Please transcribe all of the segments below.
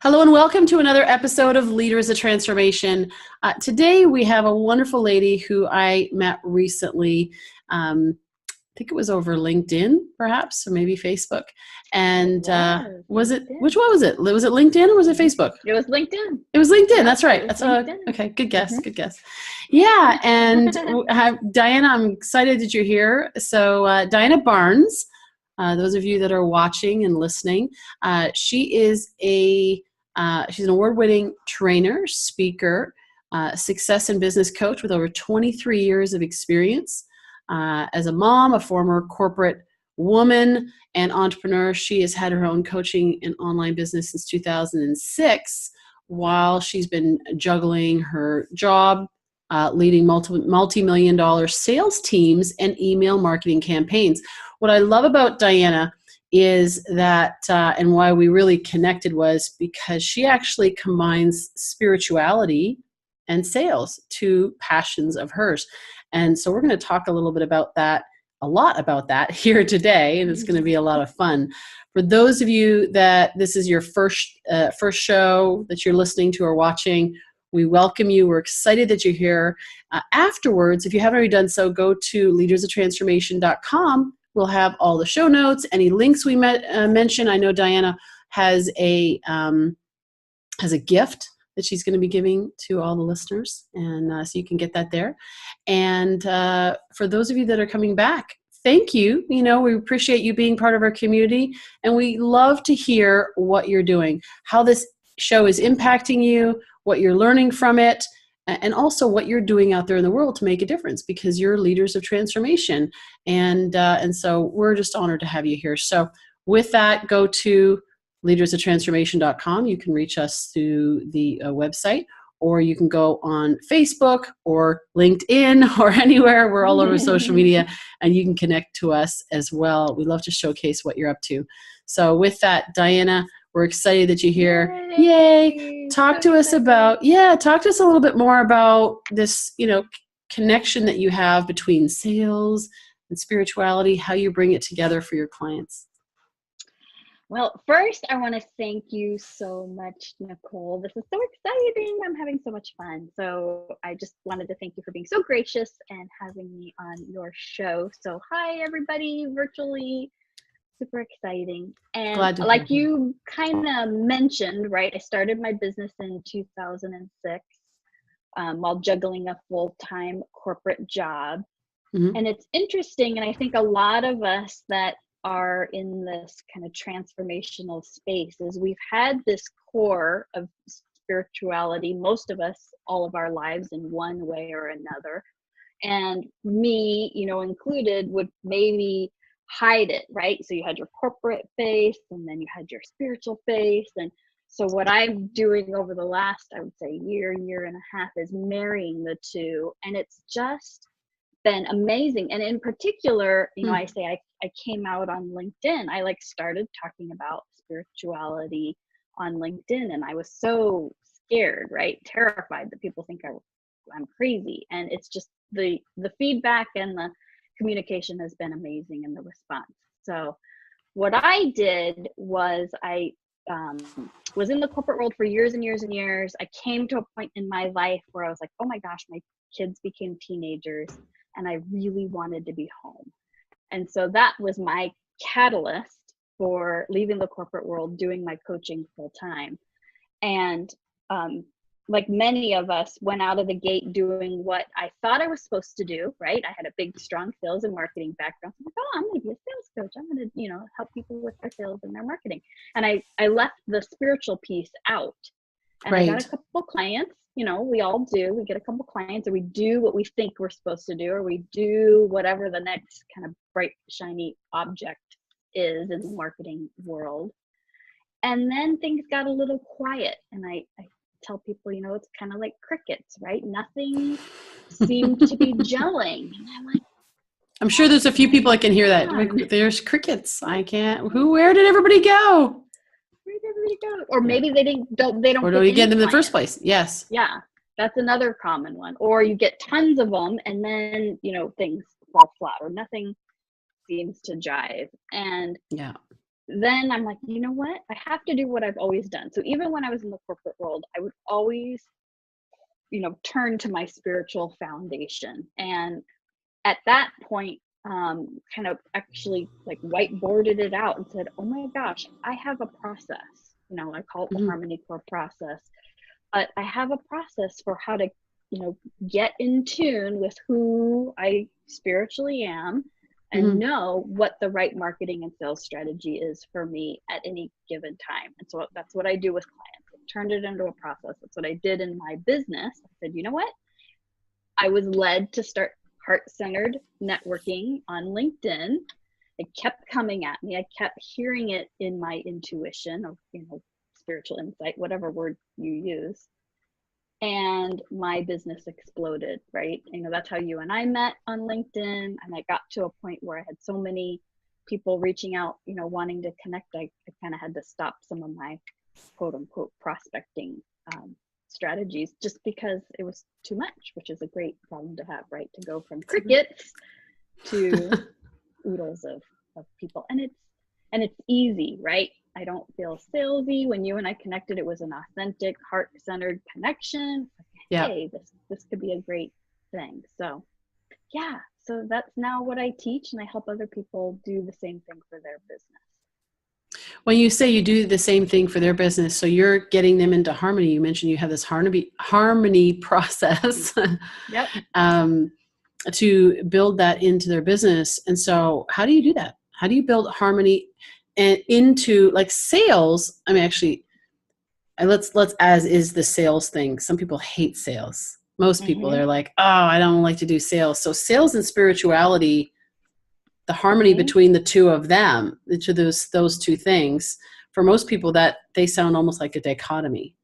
Hello and welcome to another episode of Leaders of Transformation. Today we have a wonderful lady who I met recently. I think it was over LinkedIn, perhaps, or maybe Facebook. And was it? Which one was it? Was it LinkedIn or was it Facebook? It was LinkedIn. It was LinkedIn. Yeah, that's right. That's okay. Good guess. Good guess. Yeah. And Diana, I'm excited that you're here. So Diana Barnes. Those of you that are watching and listening, she is she's an award-winning trainer, speaker, success and business coach with over 23 years of experience. As a mom, a former corporate woman, and entrepreneur, she has had her own coaching and online business since 2006, while she's been juggling her job, leading multi-million dollar sales teams and email marketing campaigns. What I love about Diana is that, and why we really connected, was because she actually combines spirituality and sales, two passions of hers. And so we're going to talk a lot about that here today, and it's going to be a lot of fun. For those of you that this is your first show that you're listening to or watching, we welcome you. We're excited that you're here. Afterwards, if you haven't already done so, go to leadersoftransformation.com. We'll have all the show notes, any links we mention. I know Diana has a gift that she's going to be giving to all the listeners, and so you can get that there. And for those of you that are coming back, thank you. We appreciate you being part of our community, and we love to hear what you're doing, how this show is impacting you, what you're learning from it, and also what you're doing out there in the world to make a difference, because you're leaders of transformation. And so we're just honored to have you here. So with that, go to leadersoftransformation.com. You can reach us through the website, or you can go on Facebook or LinkedIn or anywhere. We're all over social media, and you can connect to us as well. We love to showcase what you're up to. So with that, Diana, we're excited that you're here. Yay! Talk to us a little bit more about this, connection that you have between sales and spirituality, how you bring it together for your clients. Well, first, I want to thank you so much, Nicole. This is so exciting. I'm having so much fun. So I just wanted to thank you for being so gracious and having me on your show. So hi, everybody, virtually. Super exciting. And like you kind of mentioned, right, I started my business in 2006 while juggling a full-time corporate job. Mm-hmm. And it's interesting, and I think a lot of us that are in this kind of transformational space is we've had this core of spirituality, most of us, all of our lives, in one way or another. And me, included, would maybe hide it, right? So you had your corporate face, and then you had your spiritual face. And so what I'm doing over the last, I would say, year and a half, is marrying the two. And it's just been amazing. And in particular, I say I came out on LinkedIn. I started talking about spirituality on LinkedIn, and I was so scared, right? Terrified that people think I'm crazy. And it's just the feedback and the communication has been amazing in the response. So what I did was I was in the corporate world for years and years and years. I came to a point in my life where I was like, oh my gosh, my kids became teenagers and I really wanted to be home. And so that was my catalyst for leaving the corporate world, doing my coaching full time. And like many of us, went out of the gate doing what I thought I was supposed to do, right? I had a big, strong sales and marketing background. So I'm like, I'm going to be a sales coach. I'm going to, help people with their sales and their marketing. And I left the spiritual piece out. And I got a couple clients, we all do. We get a couple clients, or we do what we think we're supposed to do, or we do whatever the next kind of bright, shiny object is in the marketing world. And then things got a little quiet, and I tell people, it's kind of like crickets, right? Nothing seemed to be gelling. And I'm like, I'm sure there's a few people that can hear that. Like, there's crickets. I can't. Where did everybody go? Where did everybody go? Or maybe they don't. Or do you get them in the first place? Yes. Yeah, that's another common one. Or you get tons of them, and then things fall flat, or nothing seems to jive. And then I'm like, you know what? I have to do what I've always done. So even when I was in the corporate world, I would always, turn to my spiritual foundation. And at that point, kind of actually like whiteboarded it out and said, oh my gosh, I have a process. I call it the Harmony Core process, but I have a process for how to, get in tune with who I spiritually am and know what the right marketing and sales strategy is for me at any given time. And so that's what I do with clients. I turned it into a process. That's what I did in my business. I said, you know what? I was led to start heart-centered networking on LinkedIn. It kept coming at me. I kept hearing it in my intuition or, spiritual insight, whatever word you use. And my business exploded, right? That's how you and I met on LinkedIn. And I got to a point where I had so many people reaching out, wanting to connect. I kind of had to stop some of my quote unquote prospecting strategies just because it was too much, which is a great problem to have, right? To go from crickets to oodles of people. And it's easy, right? I don't feel salesy. When you and I connected, it was an authentic, heart-centered connection. Yeah. Hey, this could be a great thing. So yeah, so that's now what I teach, and I help other people do the same thing for their business. When you say you do the same thing for their business, so you're getting them into harmony. You mentioned you have this harmony process Yep. To build that into their business. And so how do you do that? How do you build harmony and into like sales? I mean, actually, let's as is the sales thing. Some people hate sales. Most people, they're like, oh, I don't like to do sales. So sales and spirituality, the harmony between the two of them, each of those two things, for most people, that they sound almost like a dichotomy.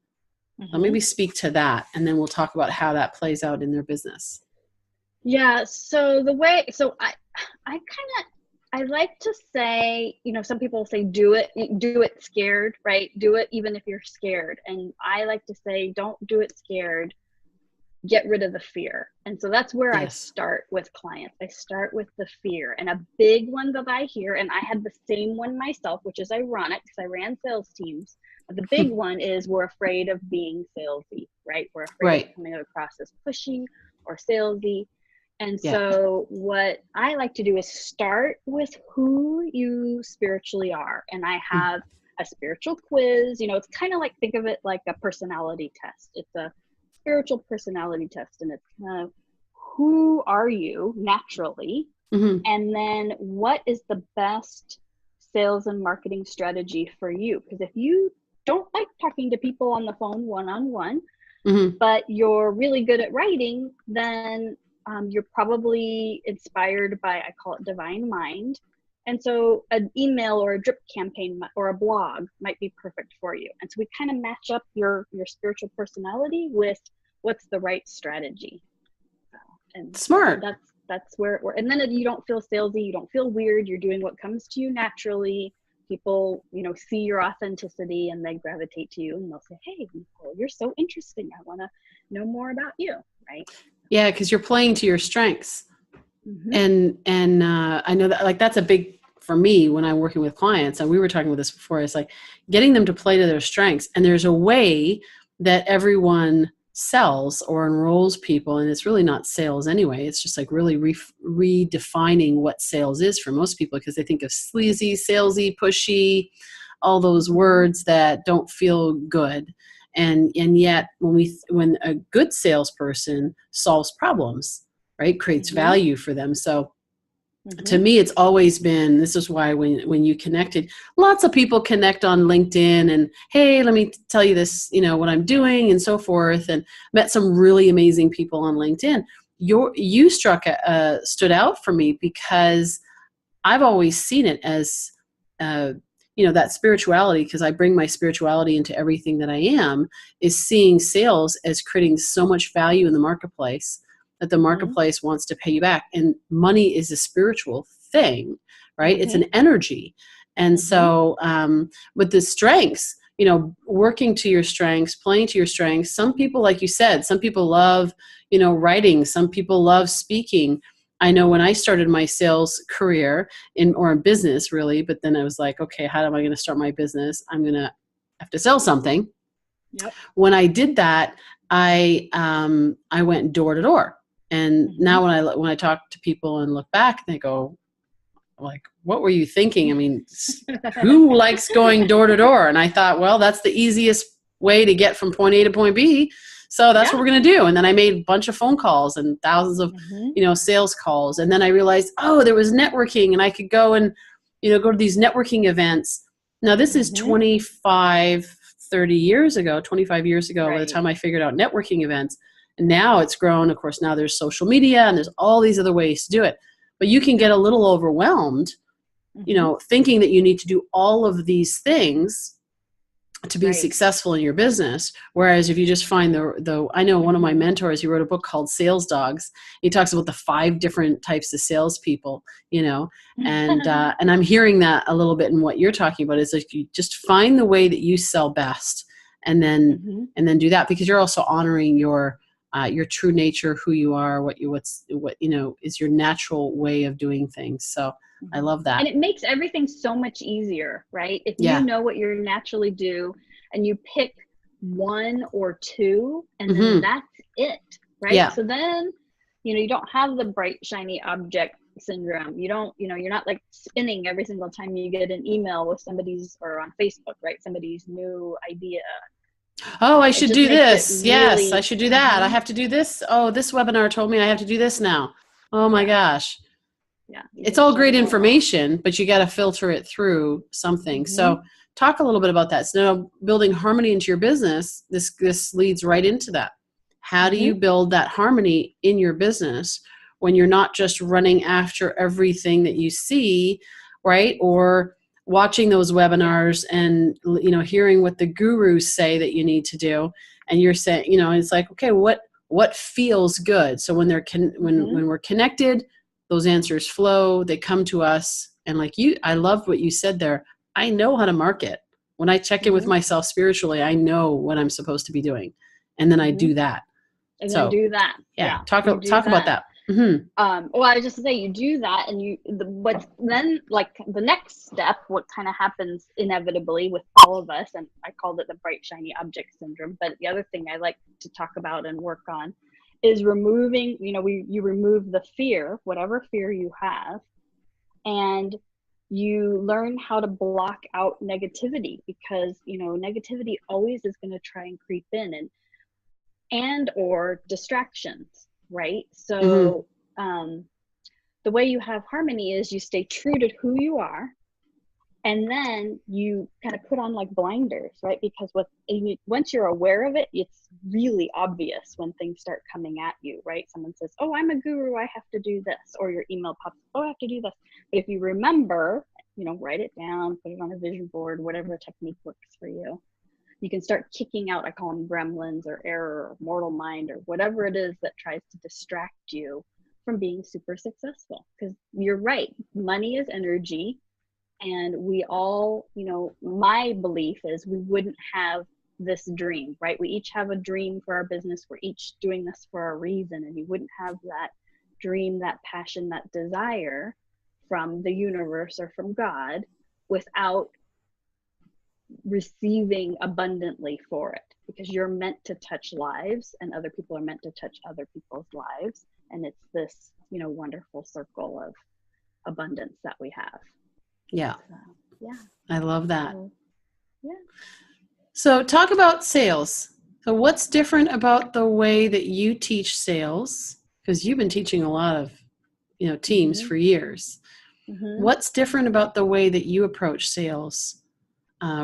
So maybe speak to that, and then we'll talk about how that plays out in their business. Yeah. So I like to say, some people say do it scared, right? Do it even if you're scared. And I like to say, don't do it scared. Get rid of the fear. And so that's where I start with clients. I start with the fear. And a big one that I hear, and I had the same one myself, which is ironic because I ran sales teams. But the big one is we're afraid of being salesy, right? We're afraid of coming across as pushy or salesy. And so what I like to do is start with who you spiritually are. And I have a spiritual quiz. It's kind of like, think of it like a personality test. It's a spiritual personality test. And it's kind of, who are you naturally? And then what is the best sales and marketing strategy for you? Because if you don't like talking to people on the phone one-on-one, but you're really good at writing, then you're probably inspired by, I call it divine mind. And so an email or a drip campaign or a blog might be perfect for you. And so we kind of match up your spiritual personality with what's the right strategy. And smart. That's where and then you don't feel salesy, you don't feel weird, you're doing what comes to you naturally. People, see your authenticity and they gravitate to you and they'll say, hey, Nicole, you're so interesting. I want to know more about you, right? Yeah, because you're playing to your strengths. And I know that that's a big, for me, when I'm working with clients, and we were talking about this before, it's like getting them to play to their strengths. And there's a way that everyone sells or enrolls people, and it's really not sales anyway. It's just like really redefining what sales is for most people, because they think of sleazy, salesy, pushy, all those words that don't feel good. And yet when a good salesperson solves problems, right, creates value for them. So to me, it's always been, this is why when you connected, lots of people connect on LinkedIn and, hey, let me tell you this, what I'm doing and so forth, and met some really amazing people on LinkedIn. You stood out for me because I've always seen it as, that spirituality, because I bring my spirituality into everything that I am, is seeing sales as creating so much value in the marketplace that the marketplace wants to pay you back. And money is a spiritual thing, right? It's an energy. And so with the strengths, working to your strengths, playing to your strengths, some people, like you said, some people love, writing, some people love speaking. I know when I started my sales career or in business really, but then I was like, okay, how am I going to start my business? I'm going to have to sell something. Yep. When I did that, I went door to door. And now when I talk to people and look back, they go like, what were you thinking? I mean, who likes going door to door? And I thought, well, that's the easiest way to get from point A to point B. So that's what we're going to do. And then I made a bunch of phone calls and thousands of, sales calls. And then I realized, oh, there was networking, and I could go and, go to these networking events. Now this is 25 years ago by the time I figured out networking events. And now it's grown. Of course, now there's social media and there's all these other ways to do it. But you can get a little overwhelmed, thinking that you need to do all of these things to be successful in your business. Whereas if you just find I know one of my mentors, he wrote a book called Sales Dogs. He talks about the 5 different types of salespeople, and I'm hearing that a little bit in what you're talking about. Is like you just find the way that you sell best, and then do that, because you're also honoring your true nature, who you are, what is your natural way of doing things. So I love that. And it makes everything so much easier, right? If you know what you naturally do and you pick 1 or 2 and then that's it, right? Yeah. So then, you don't have the bright, shiny object syndrome. You don't, you're not like spinning every single time you get an email with or on Facebook, right? Somebody's new idea. Oh, I should do this. Yes, I should do that. I have to do this. Oh, this webinar told me I have to do this now. Oh my gosh. Yeah. It's all great information, but you got to filter it through something. So talk a little bit about that. So now, building harmony into your business, this leads right into that. How do you build that harmony in your business when you're not just running after everything that you see, right? Or watching those webinars and, hearing what the gurus say that you need to do. And you're saying, it's like, okay, what feels good? So when when we're connected, those answers flow, they come to us. And I loved what you said there. I know how to market. When I check in with myself spiritually, I know what I'm supposed to be doing. And then I do that. And then do that. Yeah. Talk about that. Well, I just say you do that, and what's then like the next step, what kind of happens inevitably with all of us, and I called it the bright, shiny object syndrome. But the other thing I like to talk about and work on is removing, you remove the fear, whatever fear you have, and you learn how to block out negativity, because, negativity always is going to try and creep in and or distractions, right? So the way you have harmony is you stay true to who you are, and then you kind of put on like blinders, right? Because once you're aware of it, it's really obvious when things start coming at you, right? Someone says, oh, I'm a guru, I have to do this. Or your email pops, oh, I have to do this. But if you remember, write it down, put it on a vision board, whatever technique works for you. You can start kicking out, I call them gremlins or error or mortal mind or whatever it is that tries to distract you from being super successful. Because you're right, money is energy. And we all, my belief is we wouldn't have this dream, right? We each have a dream for our business. We're each doing this for a reason. And you wouldn't have that dream, that passion, that desire from the universe or from God without receiving abundantly for it, because you're meant to touch lives and other people are meant to touch other people's lives. And it's this, wonderful circle of abundance that we have. Yeah. Yeah. I love that. Yeah. So talk about sales. So what's different about the way that you teach sales? Because you've been teaching a lot of, teams for years. What's different about the way that you approach sales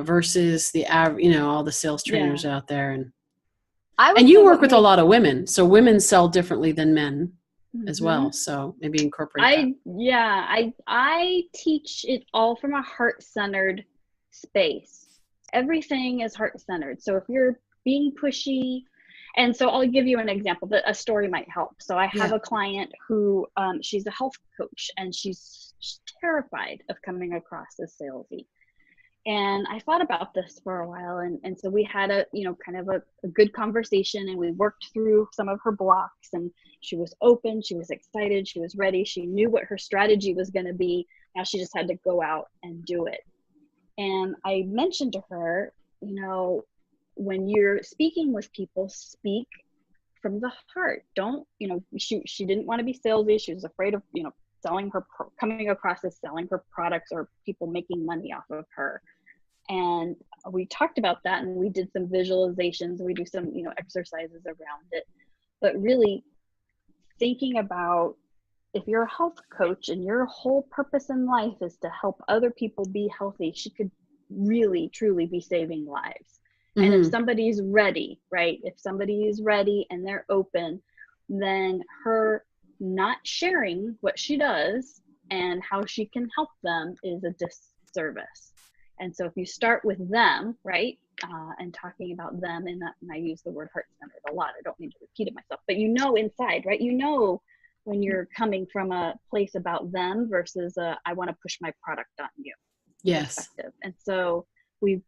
versus the average, all the sales trainers out there? And you work with a lot of women. So women sell differently than men as well. So maybe incorporate that. I teach it all from a heart-centered space. Everything is heart-centered. So if you're being pushy, and so I'll give you an example that a story might help. So I have a client who, she's a health coach, and she's terrified of coming across as salesy. And I thought about this for a while. And so we had a, kind of a good conversation, and we worked through some of her blocks, and she was open, she was excited, she was ready. She knew what her strategy was going to be. Now she just had to go out and do it. And I mentioned to her, when you're speaking with people, speak from the heart. Don't, she didn't want to be salesy. She was afraid of, coming across as selling her products or people making money off of her. And we talked about that, and we did some visualizations. We do some, exercises around it. But really thinking about, if you're a health coach and your whole purpose in life is to help other people be healthy, she could really, truly be saving lives. And if somebody's ready, right? If somebody is ready and they're open, then her not sharing what she does and how she can help them is a disservice. And so if you start with them, right? And talking about them, and I use the word heart-centered a lot. I don't need to repeat it myself, but inside, right? When you're coming from a place about them versus I want to push my product on you. Yes. Perspective. And so we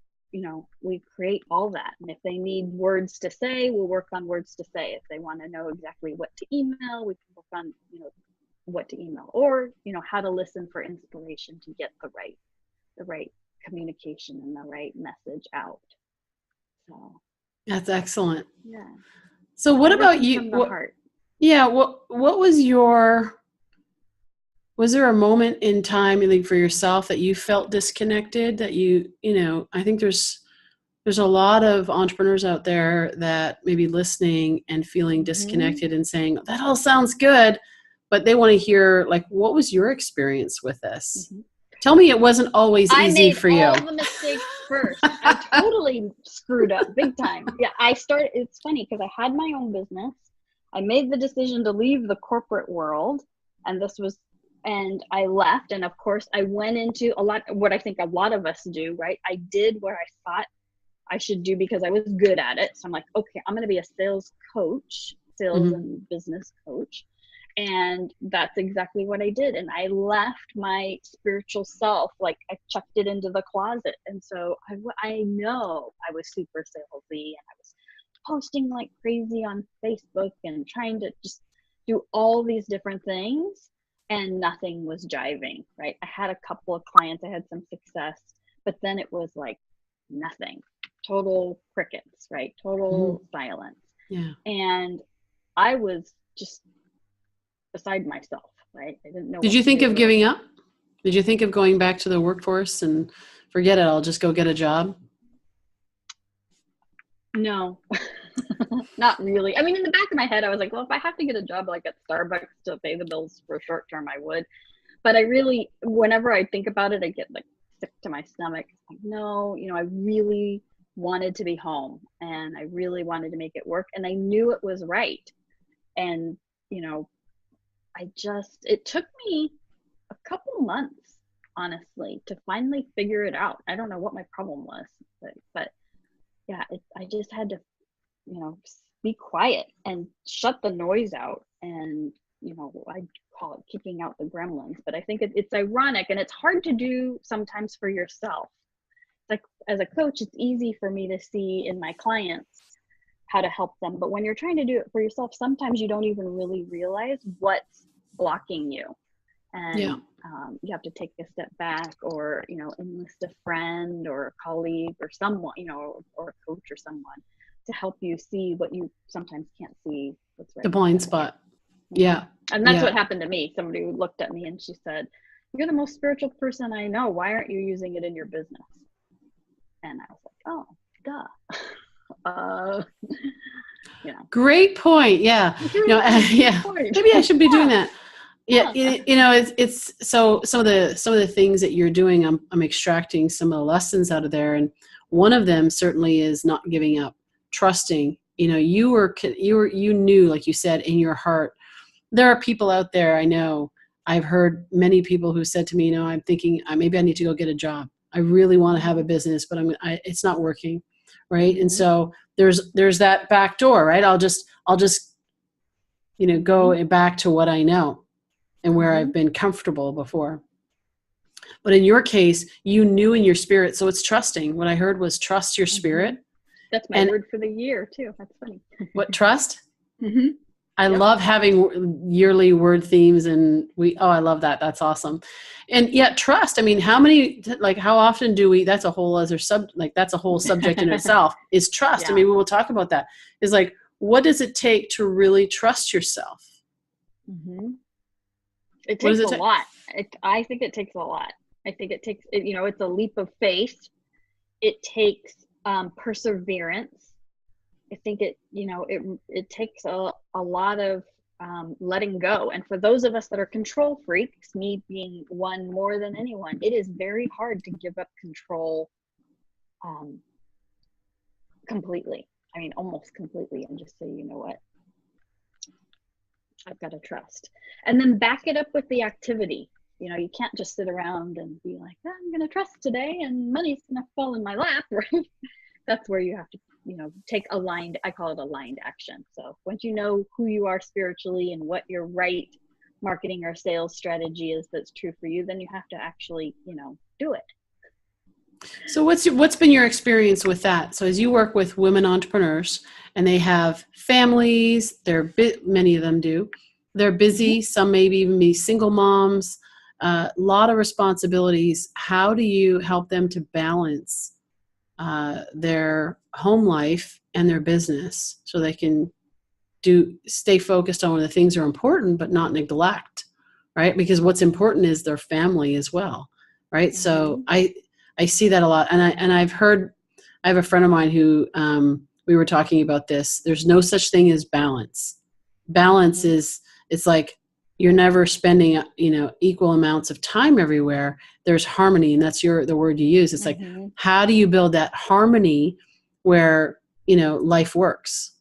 create all that. And if they need words to say, we'll work on words to say. If they want to know exactly what to email, we can work on, what to email, or, how to listen for inspiration to get the right communication and the right message out. So that's excellent. Yeah. So what about you? From the heart. Yeah. What was was there a moment in time, like, for yourself that you felt disconnected, that I think there's a lot of entrepreneurs out there that may be listening and feeling disconnected and saying, that all sounds good, but they want to hear, like, what was your experience with this? Tell me it wasn't always easy for you. I made all the mistakes first. I totally screwed up big time. Yeah, it's funny because I had my own business. I made the decision to leave the corporate world, and I left. And of course I went into what I think a lot of us do, right? I did what I thought I should do because I was good at it. So I'm like, okay, I'm going to be a sales and business coach. And that's exactly what I did. And I left my spiritual self, like I chucked it into the closet. And so I know I was super salesy, and I was posting like crazy on Facebook and trying to just do all these different things, and nothing was jiving, right? I had a couple of clients, I had some success, but then it was like nothing, total crickets, right? Total silence. Yeah. And I was just beside myself, right? I didn't know. Did you think of giving up? Did you think of going back to the workforce and forget it, I'll just go get a job? No, not really. I mean, in the back of my head, I was like, well, if I have to get a job like at Starbucks to pay the bills for short term, I would. But I really, whenever I think about it, I get like sick to my stomach. Like, no, I really wanted to be home, and I really wanted to make it work, and I knew it was right. And, it took me a couple months, honestly, to finally figure it out. I don't know what my problem was, but yeah, I just had to, be quiet and shut the noise out. And, I call it kicking out the gremlins, but I think it's ironic, and it's hard to do sometimes for yourself. Like, as a coach, it's easy for me to see in my clients how to help them. But when you're trying to do it for yourself, sometimes you don't even really realize what's blocking you. And you have to take a step back, or, enlist a friend or a colleague or someone, or a coach or someone to help you see what you sometimes can't see. What's right, the blind spot. Yeah. And that's what happened to me. Somebody looked at me and she said, "You're the most spiritual person I know. Why aren't you using it in your business?" And I was like, oh, duh. Great point. Yeah. Maybe I should be doing that. Yeah. It's so some of the things that you're doing, I'm extracting some of the lessons out of there. And one of them certainly is not giving up, trusting. You knew, like you said, in your heart. There are people out there, I know, I've heard many people who said to me, I'm thinking maybe I need to go get a job. I really want to have a business, but it's not working. Right. And so there's that back door, right? I'll just go back to what I know and where I've been comfortable before. But in your case, you knew in your spirit. So it's trusting. What I heard was trust your spirit. That's my word for the year too. That's funny. What, trust? Mm-hmm. I love having yearly word themes, and I love that. That's awesome. And yet trust, I mean, how often do we, that's a whole other that's a whole subject in itself, is trust. Yeah. I mean, we will talk about that. Is like, what does it take to really trust yourself? Mm-hmm. It takes a lot. I think it takes a lot. I think it takes, it's a leap of faith. It takes perseverance. I think it takes a lot of letting go. And for those of us that are control freaks, me being one more than anyone, it is very hard to give up control completely. I mean, almost completely, and just say, you know what, I've got to trust. And then back it up with the activity. You can't just sit around and be like, I'm going to trust today and money's going to fall in my lap, right? That's where you have to, take I call it aligned action. So once you know who you are spiritually and what your right marketing or sales strategy is that's true for you, then you have to actually, do it. So what's been your experience with that? So as you work with women entrepreneurs and they have families, many of them do, they're busy, some maybe even be single moms, a lot of responsibilities. How do you help them to balance their home life and their business so they can stay focused on when the things are important, but not neglect, right? Because what's important is their family as well, right? Mm-hmm. So I see that a lot. And I have a friend of mine who, we were talking about this. There's no such thing as balance. Balance is, it's like, you're never spending, equal amounts of time everywhere. There's harmony, and that's the word you use. It's like, how do you build that harmony where, life works?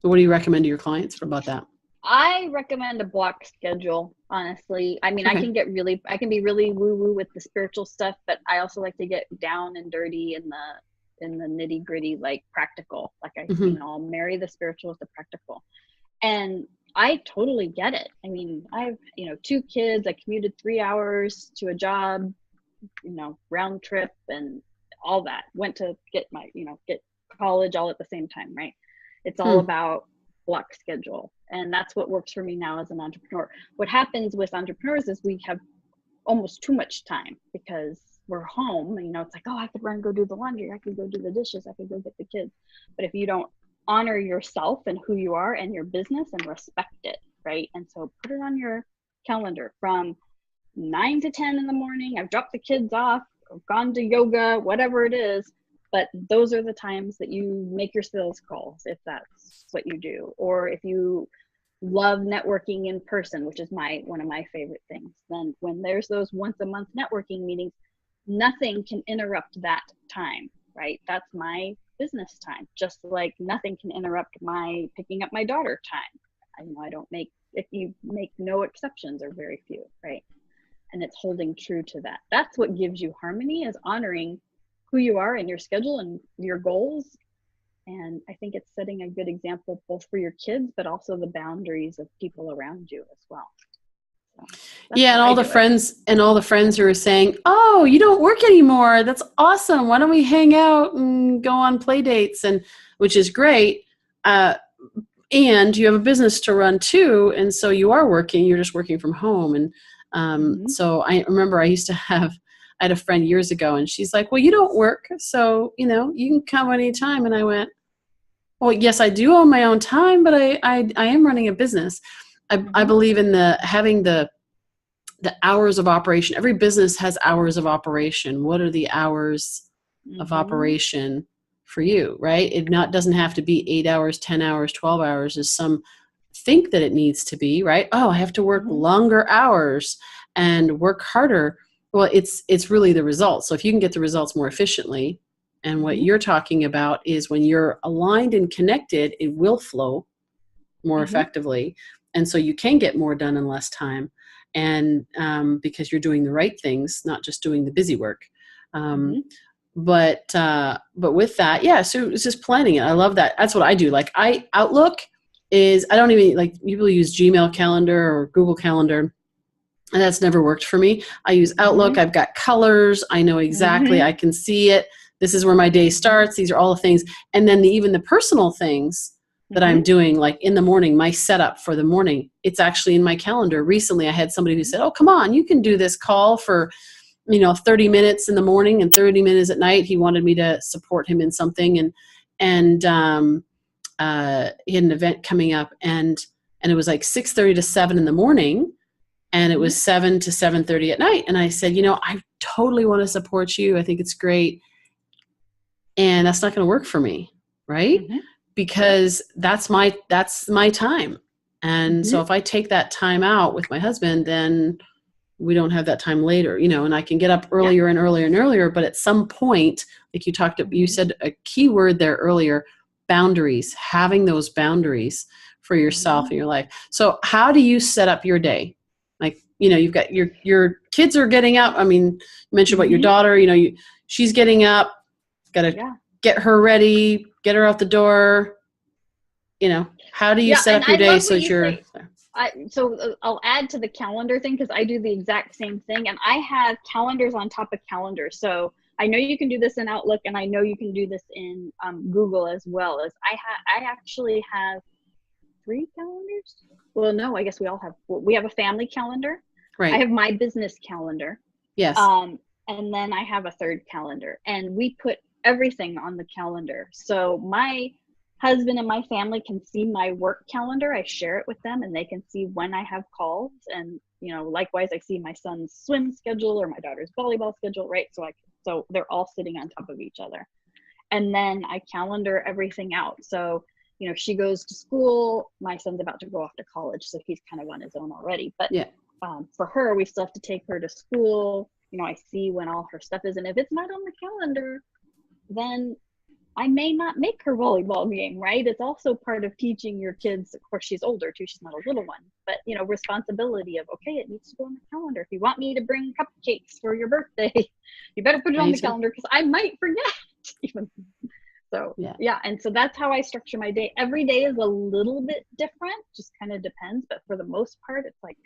So what do you recommend to your clients about that? I recommend a block schedule, honestly. I mean, okay. I can be really woo-woo with the spiritual stuff, but I also like to get down and dirty in the nitty-gritty, like practical. Like I'll marry the spiritual with the practical. And I totally get it. I mean, I have, 2 kids. I commuted 3 hours to a job, round trip and all that. Went to get get college all at the same time, right? It's all about block schedule. And that's what works for me now as an entrepreneur. What happens with entrepreneurs is we have almost too much time because we're home. It's like, I could run and go do the laundry. I could go do the dishes. I could go get the kids. But if you don't honor yourself and who you are and your business and respect it, right? And so put it on your calendar from 9 to 10 in the morning. I've dropped the kids off, I've gone to yoga, whatever it is. But those are the times that you make your sales calls, if that's what you do. Or if you love networking in person, which is one of my favorite things, then when there's those once a month networking meetings, nothing can interrupt that time, right? That's my business time, just like nothing can interrupt my picking up my daughter time. If you make no exceptions, or very few, right? And it's holding true to that. That's what gives you harmony, is honoring who you are and your schedule and your goals. And I think it's setting a good example both for your kids, but also the boundaries of people around you as well. So yeah, and all the friends who are saying, "Oh, you don't work anymore. That's awesome. Why don't we hang out and go on play dates?" And which is great. And you have a business to run too, and so you are working. You're just working from home. And so I remember I had a friend years ago, and she's like, "Well, you don't work, so you can come anytime." And I went, "Well, yes, I do own my own time, but I am running a business." I believe in having the hours of operation. Every business has hours of operation. What are the hours of operation for you, right? It doesn't have to be 8 hours, 10 hours, 12 hours as some think that it needs to be, right? Oh, I have to work longer hours and work harder. Well, it's really the results. So if you can get the results more efficiently, and what you're talking about is when you're aligned and connected, it will flow more effectively. And so you can get more done in less time. And because you're doing the right things, not just doing the busy work. But with that, yeah, so it's just planning it. I love that. That's what I do. Like Outlook is, I don't even, like, people use Gmail Calendar or Google Calendar. And that's never worked for me. I use Outlook. I've got colors. I know exactly. I can see it. This is where my day starts. These are all the things. And then even the personal things that I'm doing, like in the morning, my setup for the morning, it's actually in my calendar. Recently, I had somebody who said, oh, come on, you can do this call for, 30 minutes in the morning and 30 minutes at night. He wanted me to support him in something. And he had an event coming up, and it was like 6:30 to 7 in the morning. And it was 7 to 7:30 at night. And I said, I totally want to support you. I think it's great. And that's not going to work for me. Right. Because that's my time. And so if I take that time out with my husband, then we don't have that time later, and I can get up earlier and earlier and earlier. But at some point, like you said a key word there earlier, boundaries, having those boundaries for yourself in your life. So how do you set up your day? Like, you've got your kids are getting up. I mean, you mentioned about your daughter, she's getting up, got to get her ready, get her out the door. How do you set up your day so you're... So I'll add to the calendar thing, because I do the exact same thing, and I have calendars on top of calendars. So I know you can do this in Outlook, and I know you can do this in Google as well. As I actually have 3 calendars. Well, no, I guess we have a family calendar. Right. I have my business calendar. Yes. And then I have a third calendar, and we put everything on the calendar. So my husband and my family can see my work calendar. I share it with them, and they can see when I have calls. And, likewise, I see my son's swim schedule or my daughter's volleyball schedule, right? So they're all sitting on top of each other. And then I calendar everything out. So, she goes to school, my son's about to go off to college, so he's kind of on his own already. But for her, we still have to take her to school. I see when all her stuff is. And if it's not on the calendar, then I may not make her volleyball game, right? It's also part of teaching your kids. Of course, she's older too. She's not a little one, but responsibility of, okay, it needs to go on the calendar. If you want me to bring cupcakes for your birthday, you better put it on the calendar, because I might forget. So and so that's how I structure my day. Every day is a little bit different, just kind of depends. But for the most part, it's like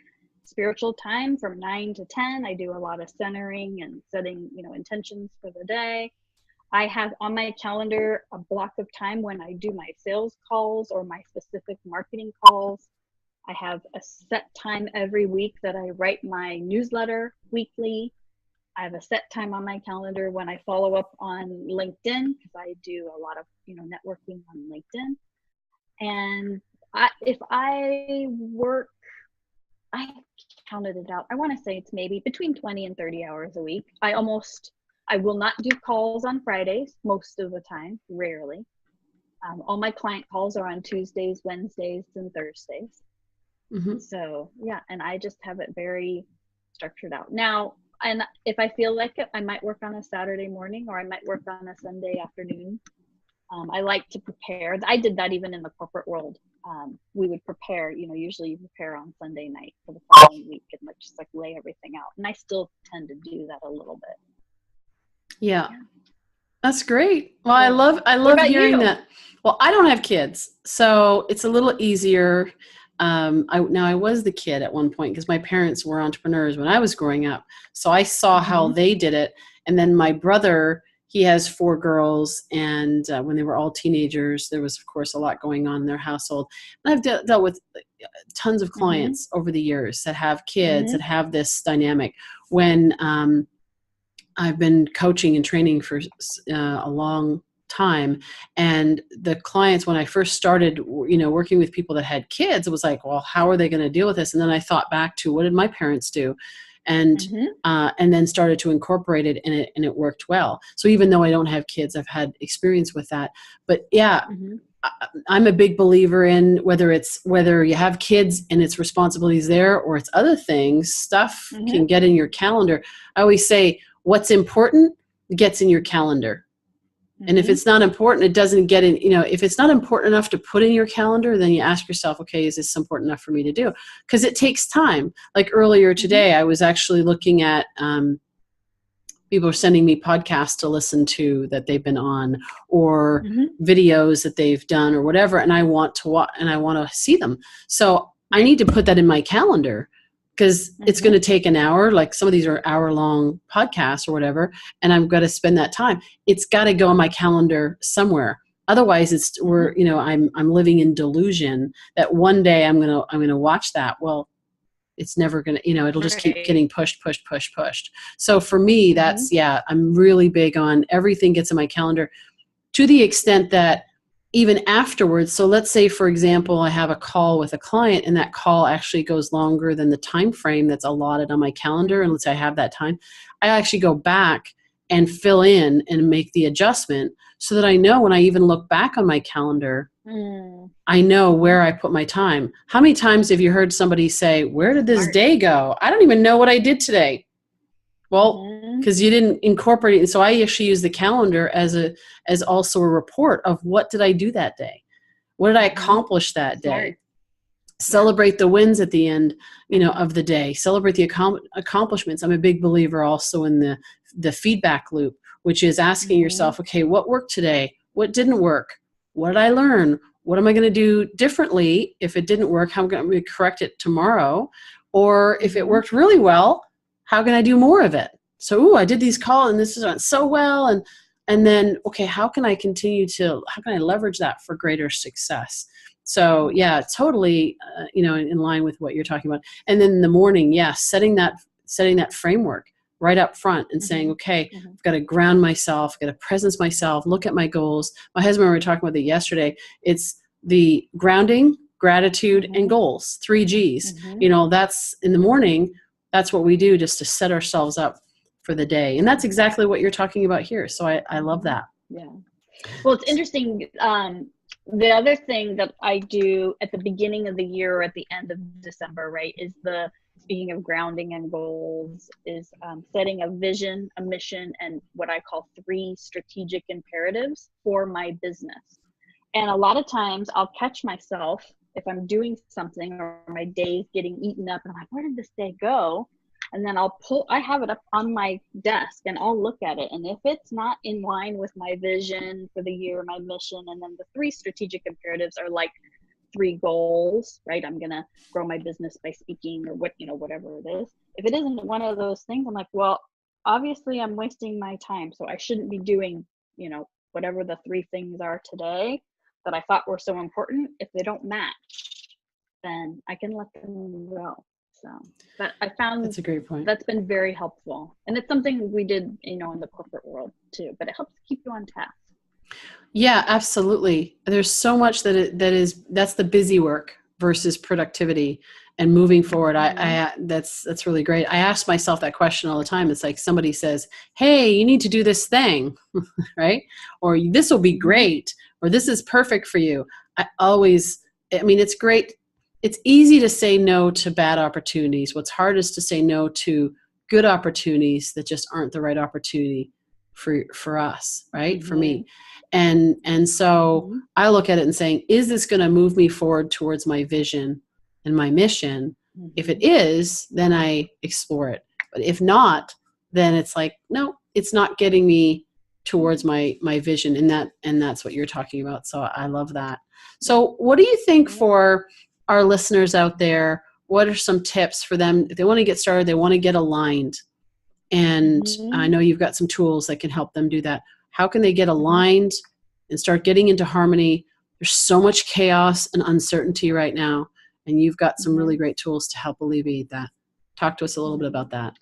spiritual time from 9 to 10. I do a lot of centering and setting, intentions for the day. I have on my calendar a block of time when I do my sales calls or my specific marketing calls. I have a set time every week that I write my newsletter weekly. I have a set time on my calendar when I follow up on LinkedIn, because I do a lot of, networking on LinkedIn. And if I work, I counted it out. I want to say it's maybe between 20 and 30 hours a week. I will not do calls on Fridays most of the time, rarely. All my client calls are on Tuesdays, Wednesdays, and Thursdays. So and I just have it very structured out. Now, and if I feel like it, I might work on a Saturday morning, or I might work on a Sunday afternoon. I like to prepare. I did that even in the corporate world. We would prepare, usually you prepare on Sunday night for the following week and just lay everything out. And I still tend to do that a little bit. Yeah. That's great. Well, I love hearing that. Well, I don't have kids, so it's a little easier. I was the kid at one point, because my parents were entrepreneurs when I was growing up. So I saw how they did it. And then my brother, he has 4 girls. And when they were all teenagers, there was, of course, a lot going on in their household. And I've dealt with tons of clients over the years that have kids that have this dynamic. When I've been coaching and training for a long time, and the clients, when I first started working with people that had kids, it was like, well, how are they going to deal with this? And then I thought back to, what did my parents do? And then started to incorporate it, and it worked well. So even though I don't have kids, I've had experience with that. But I'm a big believer in whether you have kids and it's responsibilities there, or it's other things, stuff can get in your calendar. I always say, what's important gets in your calendar. And if it's not important, it doesn't get in. If it's not important enough to put in your calendar, then you ask yourself, okay, is this important enough for me to do? Because it takes time. Like earlier today, I was actually looking at people are sending me podcasts to listen to that they've been on, or videos that they've done, or whatever, and I want to watch and I want to see them. So I need to put that in my calendar. because it's going to take an hour. Like some of these are hour-long podcasts or whatever, and I've got to spend that time. It's got to go on my calendar somewhere. Otherwise, I'm living in delusion that one day I'm gonna watch that. Well, it's never gonna, it'll just keep getting pushed. So for me, that's I'm really big on everything gets in my calendar, to the extent that even afterwards. So let's say, for example, I have a call with a client, and that call actually goes longer than the time frame that's allotted on my calendar. And let's say I have that time, I actually go back and fill in and make the adjustment, so that I know when I even look back on my calendar, I know where I put my time. How many times have you heard somebody say, where did this day go? I don't even know what I did today. Well, because you didn't incorporate it. And so I actually use the calendar as also a report of what did I do that day? What did I accomplish that day? Celebrate the wins at the end, of the day. Celebrate the accomplishments. I'm a big believer also in the feedback loop, which is asking yourself, okay, what worked today? What didn't work? What did I learn? What am I going to do differently? If it didn't work, how am I going to correct it tomorrow? Or if it worked really well, how can I do more of it? So, I did these calls and this went so well. And then, okay, how can I leverage that for greater success? So yeah, totally, in line with what you're talking about. And then in the morning, setting that framework right up front and saying, okay, I've got to ground myself, got to presence myself, look at my goals. My husband and I were talking about that yesterday. It's the grounding, gratitude, and goals, 3 Gs. That's in the morning. That's what we do just to set ourselves up for the day. And that's exactly what you're talking about here. So I love that. Yeah. Well, it's interesting. The other thing that I do at the beginning of the year or at the end of December, right, is speaking of grounding and goals, is setting a vision, a mission, and what I call 3 strategic imperatives for my business. And a lot of times I'll catch myself if I'm doing something or my day's getting eaten up, and I'm like, where did this day go? And then I have it up on my desk and I'll look at it. And if it's not in line with my vision for the year, my mission, and then the 3 strategic imperatives are like 3 goals, right? I'm going to grow my business by speaking or whatever it is. If it isn't one of those things, I'm like, well, obviously I'm wasting my time. So I shouldn't be doing, whatever the 3 things are today that I thought were so important. If they don't match, then I can let them go. So, but I found that's a great point. That's been very helpful. And it's something we did, in the corporate world too, but it helps keep you on task. Yeah, absolutely. There's so much that's the busy work versus productivity and moving forward. That's really great. I ask myself that question all the time. It's like somebody says, hey, you need to do this thing, right? Or this will be great, or this is perfect for you. It's great. It's easy to say no to bad opportunities. What's hard is to say no to good opportunities that just aren't the right opportunity for us, right? For me. And so I look at it and saying, is this going to move me forward towards my vision and my mission? If it is, then I explore it. But if not, then it's like, no, it's not getting me towards my vision. And that's what you're talking about. So I love that. So what do you think for our listeners out there? What are some tips for them if they want to get started, they want to get aligned? And I know you've got some tools that can help them do that. How can they get aligned and start getting into harmony? There's so much chaos and uncertainty right now, and you've got some really great tools to help alleviate that. Talk to us a little bit about that.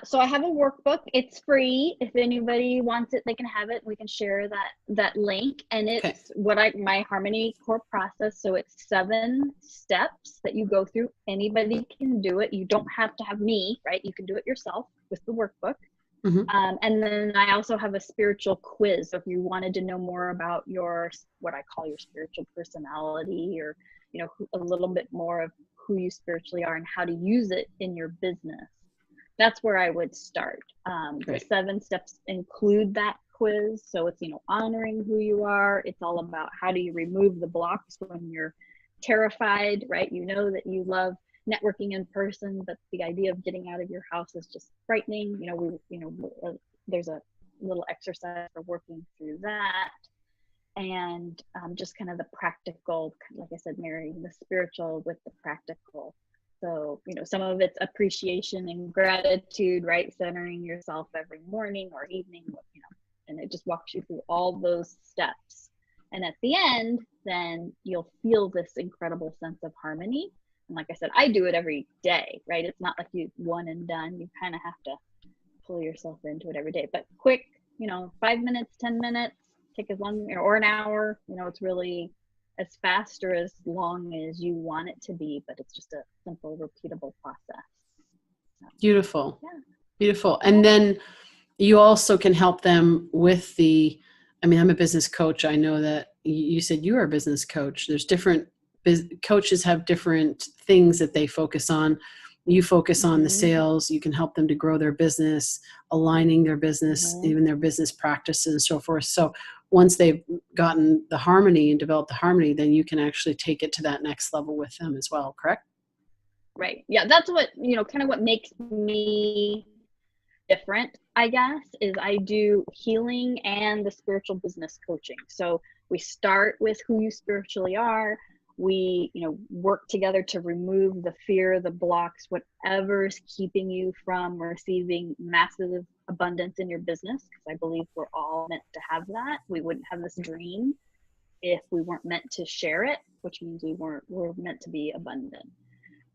So I have a workbook. It's free. If anybody wants it, they can have it. We can share that link. And it's my Harmony core process. So it's 7 steps that you go through. Anybody can do it. You don't have to have me, right? You can do it yourself with the workbook. And then I also have a spiritual quiz. So if you wanted to know more about what I call your spiritual personality, or, a little bit more of who you spiritually are and how to use it in your business, that's where I would start. The 7 steps include that quiz. So it's, honoring who you are. It's all about how do you remove the blocks when you're terrified, right? You know that you love networking in person, but the idea of getting out of your house is just frightening. There's a little exercise for working through that. And just kind of the practical, like I said, marrying the spiritual with the practical. So, some of it's appreciation and gratitude, right? Centering yourself every morning or evening, and it just walks you through all those steps. And at the end, then you'll feel this incredible sense of harmony. And like I said, I do it every day, right? It's not like you one and done. You kind of have to pull yourself into it every day. But quick, 5 minutes, 10 minutes, take as long, or an hour, it's really as fast or as long as you want it to be, but it's just a simple, repeatable process. So, beautiful. Yeah. Beautiful. And then you also can help them with I'm a business coach. I know that you said you are a business coach. There's different coaches have different things that they focus on. You focus on the sales. You can help them to grow their business, aligning their business, even their business practices and so forth. So once they've gotten the harmony and developed the harmony, then you can actually take it to that next level with them as well. Correct? Right. Yeah. That's what, kind of what makes me different, I guess, is I do healing and the spiritual business coaching. So we start with who you spiritually are. We, work together to remove the fear, the blocks, whatever's keeping you from receiving massive abundance in your business. Because I believe we're all meant to have that. We wouldn't have this dream if we weren't meant to share it, which means we're meant to be abundant.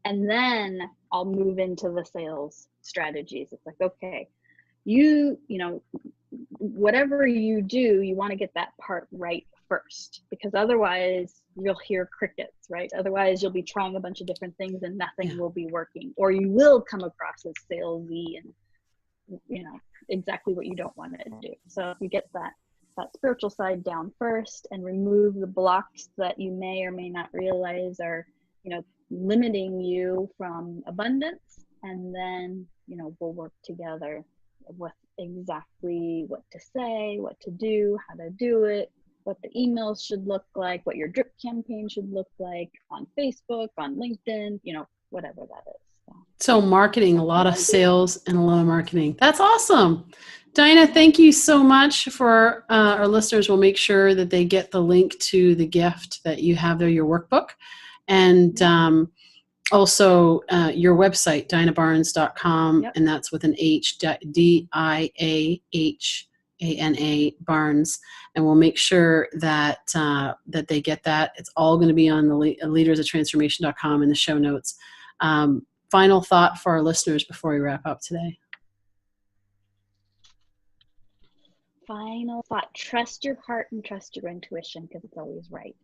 And then I'll move into the sales strategies. It's like, okay, whatever you do, you want to get that part right first, because otherwise you'll hear crickets, right? Otherwise you'll be trying a bunch of different things and nothing will be working, or you will come across as salesy and exactly what you don't want to do. So if you get that spiritual side down first and remove the blocks that you may or may not realize are limiting you from abundance, and then we'll work together with exactly what to say, what to do, how to do it, what the emails should look like, what your drip campaign should look like on Facebook, on LinkedIn, whatever that is. So marketing, a lot of sales and a lot of marketing. That's awesome. Diahana, thank you so much. For our listeners, we'll make sure that they get the link to the gift that you have there, your workbook. And also your website, diahanabarnes.com, and that's with an H, Diahana Barnes. And we'll make sure that that they get that. It's all going to be on the leadersoftransformation.com in the show notes. Final thought for our listeners before we wrap up today. Final thought: trust your heart and trust your intuition, because it's always right.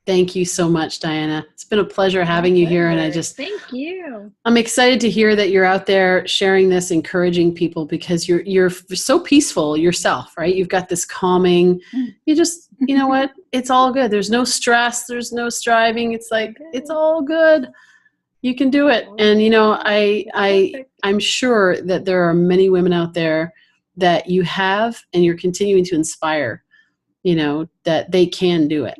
Thank you so much, Diahana. It's been a pleasure having you here. And thank you. I'm excited to hear that you're out there sharing this, encouraging people, because you're so peaceful yourself, right? You've got this calming, you just, what? It's all good. There's no stress. There's no striving. It's like, it's all good. You can do it. And, I'm sure that there are many women out there that you have, and you're continuing to inspire, that they can do it.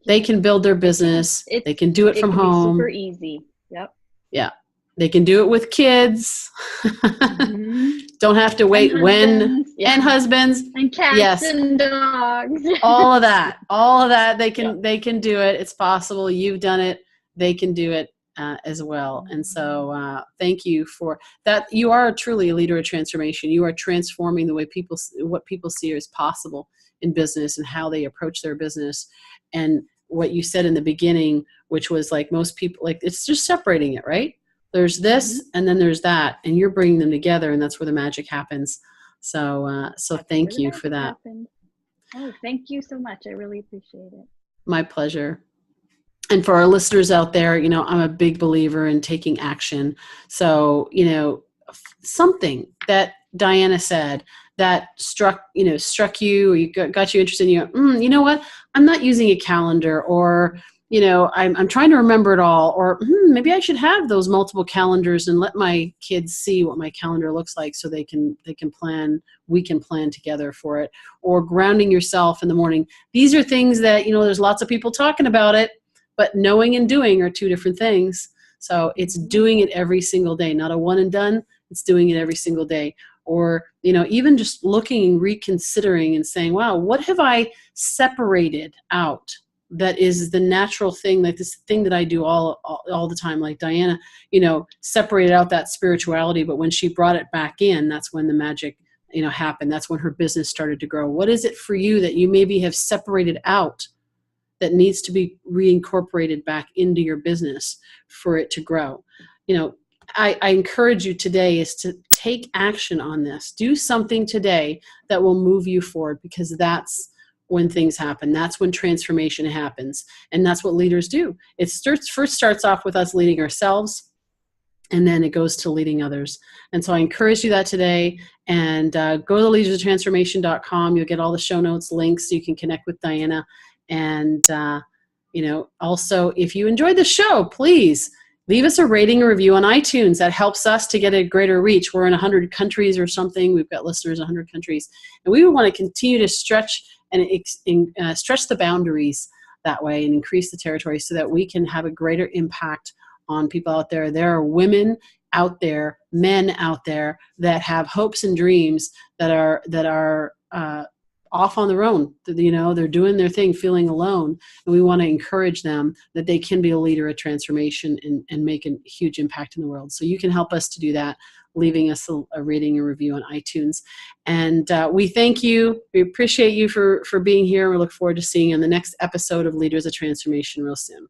They can build their business. They can do it from home. Super easy. Yep. Yeah. They can do it with kids. Don't have to wait and husbands and cats and dogs. all of that they can do it. It's possible. You've done it. They can do it as well. And so thank you for that. You are truly a leader of transformation. You are transforming the way what people see as possible in business and how they approach their business. And what you said in the beginning, which was like most people, like it's just separating it, right? There's this and then there's that, and you're bringing them together, and that's where the magic happens. So thank you for that. Oh, thank you so much. I really appreciate it. My pleasure. And for our listeners out there, I'm a big believer in taking action. So, something that Diahana said that struck you, or you got you interested, and you know what? I'm not using a calendar, or, I'm trying to remember it all, or maybe I should have those multiple calendars and let my kids see what my calendar looks like, so they can plan, we can plan together for it. Or grounding yourself in the morning. These are things that, there's lots of people talking about it, but knowing and doing are two different things. So it's doing it every single day, not a one and done. It's doing it every single day. Or, even just looking and reconsidering and saying, wow, what have I separated out that is the natural thing, like this thing that I do all the time, like Diana, separated out that spirituality, but when she brought it back in, that's when the magic, happened. That's when her business started to grow. What is it for you that you maybe have separated out that needs to be reincorporated back into your business for it to grow? I encourage you today is to take action on this. Do something today that will move you forward, because that's when things happen. That's when transformation happens. And that's what leaders do. It first starts off with us leading ourselves, and then it goes to leading others. And so I encourage you that today, and go to leadersoftransformation.com. You'll get all the show notes, links, so you can connect with Diahana. And, also, if you enjoyed the show, please leave us a rating or review on iTunes. That helps us to get a greater reach. We're in 100 countries or something. We've got listeners in 100 countries. And we want to continue to stretch stretch the boundaries that way and increase the territory so that we can have a greater impact on people out there. There are women out there, men out there that have hopes and dreams that are off on their own. They're doing their thing, feeling alone, and we want to encourage them that they can be a leader of transformation and make a huge impact in the world. So you can help us to do that, leaving us a rating and review on iTunes. And we thank you. We appreciate you for being here. We look forward to seeing you in the next episode of Leaders of Transformation real soon.